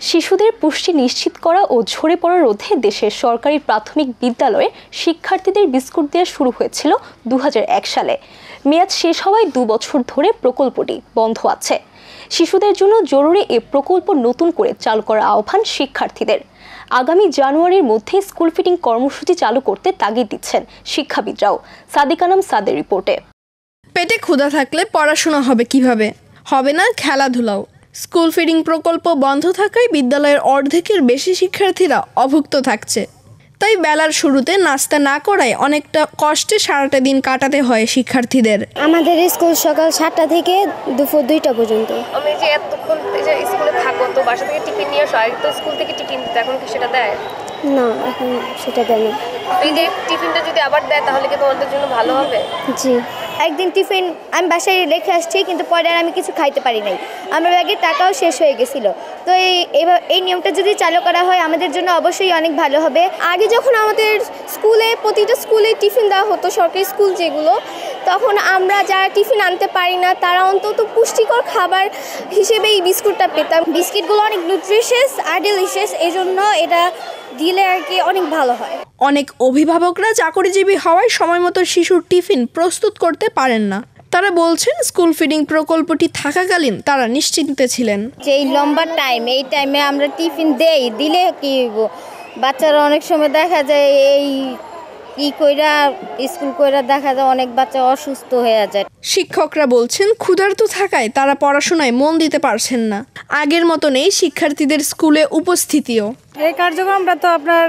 শিশুদের পুষ্টি নিশ্চিত করা ও ঝরে পড়া রোধে দেশের সরকারি প্রাথমিক বিদ্যালয়ে শিক্ষার্থীদের বিস্কুট দেওয়া শুরু হয়েছিল 2001 সালে। মেয়াদ শেষ হওয়ায় 2 বছর ধরে প্রকল্পটি বন্ধ আছে। শিশুদের জন্য জরুরি এ প্রকল্প নতুন করে চালু করার আহ্বান শিক্ষার্থীদের। আগামী জানুয়ারির মধ্যে স্কুল ফিডিং কর্মসূচি চালু করতে তাগিদ দিচ্ছেন শিক্ষাবিদরাও। সাদিক আনাম সাদের রিপোর্টে। পেটে ক্ষুধা থাকলে পড়াশোনা হবে কিভাবে? হবে না খেলাধুলাও। স্কুল ফিডিং প্রকল্প বন্ধ থাকায় বিদ্যালয়ের অর্ধেকের বেশি শিক্ষার্থীরা অভুক্ত থাকছে। তাই বেলার শুরুতে নাস্তা না করায় অনেকটা কষ্টে সারাটা দিন কাটাতে হয় শিক্ষার্থীদের। আমাদের স্কুল সকাল 7টা থেকে দুপুর 2টা পর্যন্ত। আমি যে এতক্ষণ স্কুলে থাকো, তো বাসা থেকে টিফিন নিয়ে আসো, তো স্কুল থেকে টিফিন দিতে, এখন কি সেটা দেয়? না, এখন সেটা দেয় না। এই যে টিফিনটা যদি আবার দেয় তাহলে কি তোমাদের জন্য ভালো হবে? জি, একদিন টিফিন আমি বাসায় রেখে আসছি, কিন্তু পরে আর আমি কিছু খাইতে পারি নাই। আমার ব্যাগের টাকাও শেষ হয়ে গেছিলো। তো এই নিয়মটা যদি চালু করা হয় আমাদের জন্য অবশ্যই অনেক ভালো হবে। আগে যখন আমাদের স্কুলে প্রতিটা স্কুলে টিফিন দেওয়া হতো, সরকারি স্কুল যেগুলো, তখন আমরা যারা টিফিন আনতে পারি না তারা অন্তত পুষ্টিকর খাবার হিসেবে এই বিস্কুটটা পেতাম। বিস্কিটগুলো অনেক নিউট্রিশিয়াস আর ডিলিশিয়াস, এই জন্য এটা দিলে আর কি অনেক ভালো হয়। অনেক অভিভাবকরা চাকরিজীবী হওয়ায় সময় মতো শিশুর টিফিন প্রস্তুত করতে পারেন না। তারা বলছেন স্কুল ফিডিং প্রকল্পটি থাকাকালীন তারা নিশ্চিন্তে ছিলেন। যে এই লম্বা টাইম, এই টাইমে আমরা টিফিন দিলে কি বাচ্চারা অনেক সময় দেখা যায় স্কুল কইরা দেখা যায় অনেক বাচ্চা অসুস্থ হয়ে যায়। শিক্ষকরা বলছেন ক্ষুধার্ত থাকায় তারা পড়াশোনায় মন দিতে পারছেন না। আগের মতো নেই শিক্ষার্থীদের স্কুলে উপস্থিতিও। এই কার্যক্রমটা তো আপনার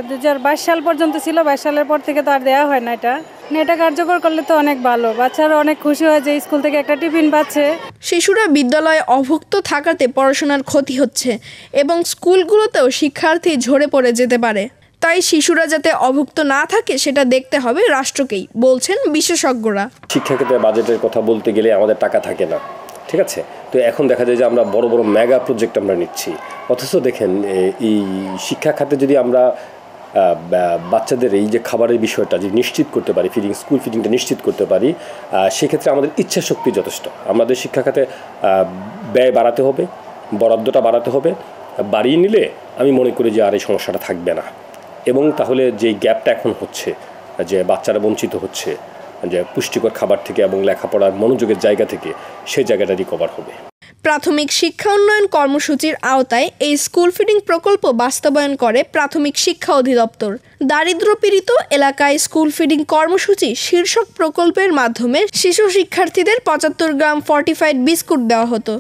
2022 সাল পর্যন্ত ছিল। 22 সালের পর থেকে তো আর দেওয়া হয় না। এটা কার্যকর করলে তো অনেক ভালো। বাচ্চারা অনেক খুশি হয় যে স্কুল থেকে একটা টিফিন পাচ্ছে। শিশুরা বিদ্যালয়ে অভুক্ত থাকাতে পড়াশোনার ক্ষতি হচ্ছে এবং স্কুলগুলোতেও শিক্ষার্থী ঝরে পড়ে যেতে পারে। তাই শিশুরা যাতে অভুক্ত না থাকে সেটা দেখতে হবে রাষ্ট্রকেই, বলছেন বিশেষজ্ঞরা। শিক্ষাক্ষেত্রে বাজেটের কথা বলতে গেলে আমাদের টাকা থাকে না, ঠিক আছে? তো এখন দেখা যায় যে আমরা বড় বড় মেগা প্রজেক্ট আমরা নিচ্ছি, অথচ দেখেন এই শিক্ষা খাতে যদি আমরা বাচ্চাদের এই যে খাবারের বিষয়টা যদি নিশ্চিত করতে পারি, স্কুল ফিডিংটা নিশ্চিত করতে পারি, সেক্ষেত্রে আমাদের ইচ্ছা শক্তি যথেষ্ট। আমাদের শিক্ষা খাতে ব্যয় বাড়াতে হবে, বরাদ্দটা বাড়াতে হবে। বাড়িয়ে নিলে আমি মনে করি যে আর এই সমস্যাটা থাকবে না। এবং তাহলে যে গ্যাপটা এখন হচ্ছে, যে বাচ্চারা বঞ্চিত হচ্ছে যে পুষ্টিকর খাবার থেকে এবং লেখাপড়ার মনোযোগের জায়গা থেকে, সেই জায়গাটা রিকভার হবে। প্রাথমিক শিক্ষা উন্নয়ন কর্মসূচির আওতায় এই স্কুল ফিডিং প্রকল্প বাস্তবায়ন করে প্রাথমিক শিক্ষা অধিদপ্তর। দারিদ্র্যপীড়িত এলাকায় স্কুল ফিডিং কর্মসূচি শীর্ষক প্রকল্পের মাধ্যমে শিশু শিক্ষার্থীদের 75 গ্রাম ফর্টিফাইড বিস্কুট দেওয়া হতো।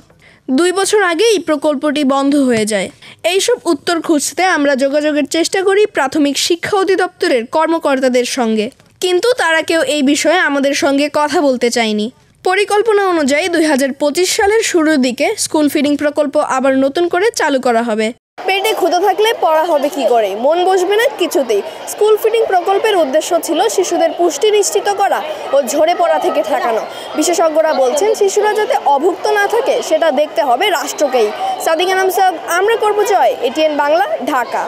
2 বছর আগে এই প্রকল্পটি বন্ধ হয়ে যায়। এইসব উত্তর খুঁজতে আমরা যোগাযোগের চেষ্টা করি প্রাথমিক শিক্ষা অধিদপ্তরের কর্মকর্তাদের সঙ্গে, কিন্তু তারা কেউ এই বিষয়ে আমাদের সঙ্গে কথা বলতে চায়নি। পরিকল্পনা অনুযায়ী 2025 সালের শুরুর দিকে স্কুল ফিডিং প্রকল্প আবার নতুন করে চালু করা হবে। পেটে ক্ষুধা থাকলে পড়া হবে কি করে? মন বসবে না কিছুতেই। স্কুল ফিডিং প্রকল্পের উদ্দেশ্য ছিল শিশুদের পুষ্টি নিশ্চিত করা ও ঝরে পড়া থেকে ঠেকানো। বিশেষজ্ঞরা বলছেন শিশুরা যাতে অভুক্ত না থাকে সেটা দেখতে হবে রাষ্ট্রকেই। সাদিক আনাম সাহেব, আমরা করব জয়, এটিএন বাংলা, ঢাকা।